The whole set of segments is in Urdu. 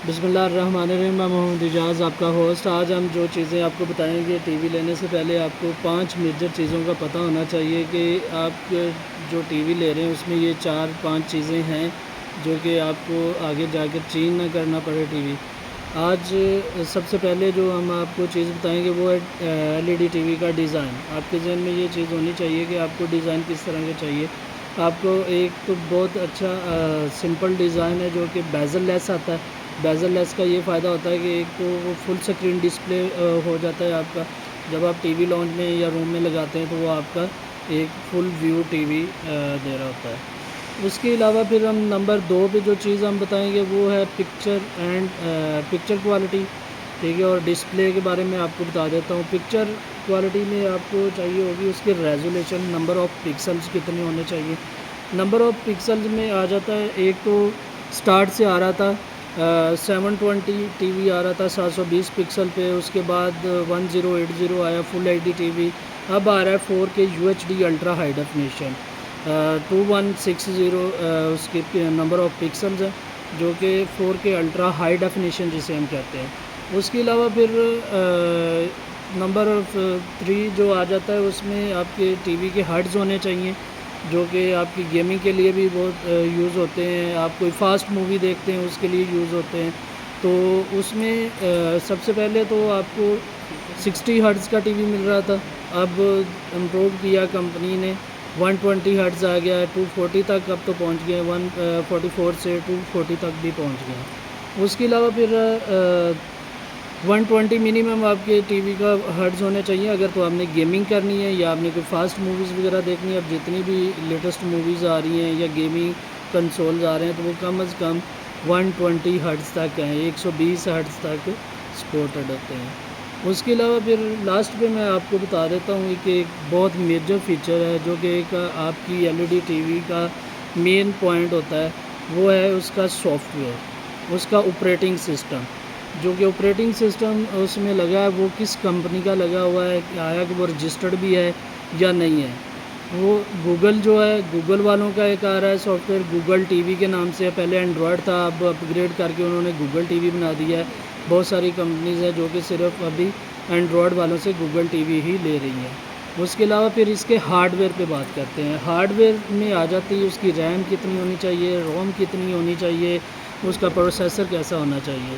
بسم اللہ الرحمن الرحیم، میں محمد اعجاز آپ کا ہوسٹ۔ آج ہم جو چیزیں آپ کو بتائیں گے، ٹی وی لینے سے پہلے آپ کو 5 میجر چیزوں کا پتہ ہونا چاہیے کہ آپ جو ٹی وی لے رہے ہیں اس میں یہ 4-5 چیزیں ہیں جو کہ آپ کو آگے جا کر چینج نہ کرنا پڑے ٹی وی۔ آج سب سے پہلے جو ہم آپ کو چیز بتائیں گے وہ ہے L E D T V کا ڈیزائن۔ آپ کے ذہن میں یہ چیز ہونی چاہیے کہ آپ کو ڈیزائن کس طرح کا چاہیے۔ آپ کو ایک تو بہت اچھا سمپل ڈیزائن ہے جو کہ بیزل لیس آتا ہے۔ بیزل لیس کا یہ فائدہ ہوتا ہے کہ ایک تو وہ فل سکرین ڈسپلے ہو جاتا ہے آپ کا، جب آپ ٹی وی لانچ میں یا روم میں لگاتے ہیں تو وہ آپ کا ایک فل ویو ٹی وی دے رہا ہوتا ہے۔ اس کے علاوہ پھر ہم نمبر 2 پہ جو چیز ہم بتائیں گے وہ ہے پکچر کوالٹی، ٹھیک ہے، اور ڈسپلے کے بارے میں آپ کو بتا دیتا ہوں۔ پکچر کوالٹی میں آپ کو چاہیے ہوگی اس کے ریزولیشن، نمبر آف پکسلز کتنے ہونے چاہیے۔ نمبر آف پکسلز میں آ جاتا ہے، ایک تو سٹارٹ سے آ رہا تھا 720 ٹی وی آ رہا تھا 720 پکسل پہ، اس کے بعد 1080 آیا full H D T V, اب آ رہا ہے 4K UHD ultra high definition 2160 اس کے نمبر آف پکسلز ہیں جو کہ 4K الٹرا ہائی ڈیفینیشن جسے ہم کہتے ہیں۔ اس کے علاوہ پھر نمبر 3 جو آ جاتا ہے اس میں آپ کے ٹی وی کے ہرٹز ہونے چاہیے جو کہ آپ کی گیمنگ کے لیے بھی بہت یوز ہوتے ہیں، آپ کوئی فاسٹ مووی دیکھتے ہیں اس کے لیے یوز ہوتے ہیں۔ تو اس میں سب سے پہلے تو آپ کو 60 ہرٹز کا ٹی وی مل رہا تھا، اب امپروو کیا کمپنی نے، 120 ہرٹز آ گیا ہے، 240 تک اب تو پہنچ گئے، 144 سے 240 تک بھی پہنچ گئے۔ اس کے علاوہ پھر 120 منیمم آپ کے ٹی وی کا ہرٹز ہونے چاہیے اگر تو آپ نے گیمنگ کرنی ہے یا آپ نے کوئی فاسٹ موویز وغیرہ دیکھنی ہے۔ اب جتنی بھی لیٹسٹ موویز آ رہی ہیں یا گیمنگ کنسولز آ رہے ہیں تو وہ کم از کم 120 ہرٹز تک ہیں، 120 ہرٹز تک سپورٹڈ ہوتے ہیں۔ اس کے علاوہ پھر لاسٹ پہ میں آپ کو بتا دیتا ہوں کہ ایک بہت میجر فیچر ہے جو کہ ایک آپ کی L E D T V کا مین پوائنٹ ہوتا ہے، وہ ہے اس کا سافٹ ویئر، اس کا آپریٹنگ سسٹم۔ جو کہ آپریٹنگ سسٹم اس میں لگا ہے وہ کس کمپنی کا لگا ہوا ہے، آیا کہ وہ رجسٹرڈ بھی ہے یا نہیں ہے۔ وہ گوگل جو ہے، گوگل والوں کا ایک آ رہا ہے soft where, Google T V کے نام سے، پہلے اینڈرائڈ تھا، اب اپ گریڈ کر کے انہوں نے گوگل ٹی وی بنا دیا ہے۔ بہت ساری کمپنیز ہیں جو کہ صرف ابھی اینڈرائڈ والوں سے گوگل ٹی وی ہی لے رہی ہیں۔ اس کے علاوہ پھر اس کے ہارڈ ویئر پہ بات کرتے ہیں۔ ہارڈ ویئر میں آ جاتی ہے اس کی ریم کتنی ہونی چاہیے، روم کتنی ہونی چاہیے، اس کا پروسیسر کیسا ہونا چاہیے۔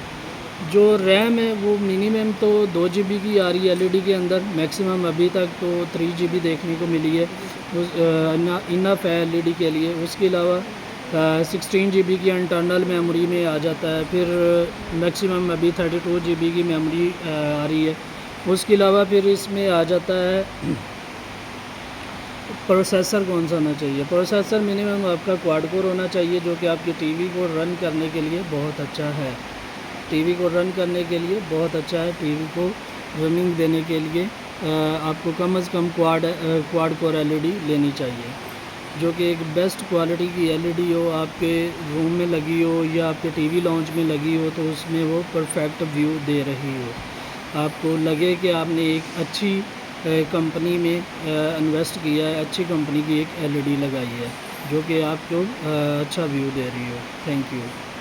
جو ریم ہے وہ منیمم تو 2 GB کی آ رہی ہے ایل ای ڈی کے اندر، میکسیمم ابھی تک تو 3 GB دیکھنے کو ملی ہے، انف ہے ایل ای ڈی کے لیے۔ اس کے علاوہ 16 GB کی انٹرنل میموری میں آ جاتا ہے، پھر میکسیمم ابھی 32 GB کی میموری آ رہی ہے۔ اس کے علاوہ پھر اس میں آ جاتا ہے پروسیسر کون سا ہونا چاہیے۔ پروسیسر منیمم آپ کا کواد کور ہونا چاہیے جو کہ آپ کی ٹی وی کو رن کرنے کے لیے بہت اچھا ہے، ٹی وی کو رن کرنے کے لیے بہت اچھا ہے۔ ٹی وی کو رننگ دینے کے لیے آپ کو کم از کم کواد کور ایل ای ڈی لینی چاہیے جو کہ ایک بیسٹ کوالٹی کی ایل ای ڈی ہو، آپ کے روم میں لگی ہو یا آپ کے ٹی وی لانچ میں لگی ہو تو اس میں وہ پرفیکٹ ویو دے رہی ہو، آپ کو لگے کہ آپ نے ایک اچھی کمپنی میں انویسٹ کیا ہے، اچھی کمپنی کی ایک ایل ای ڈی لگائی ہے جو کہ آپ کو اچھا ویو دے رہی ہو۔ Thank you.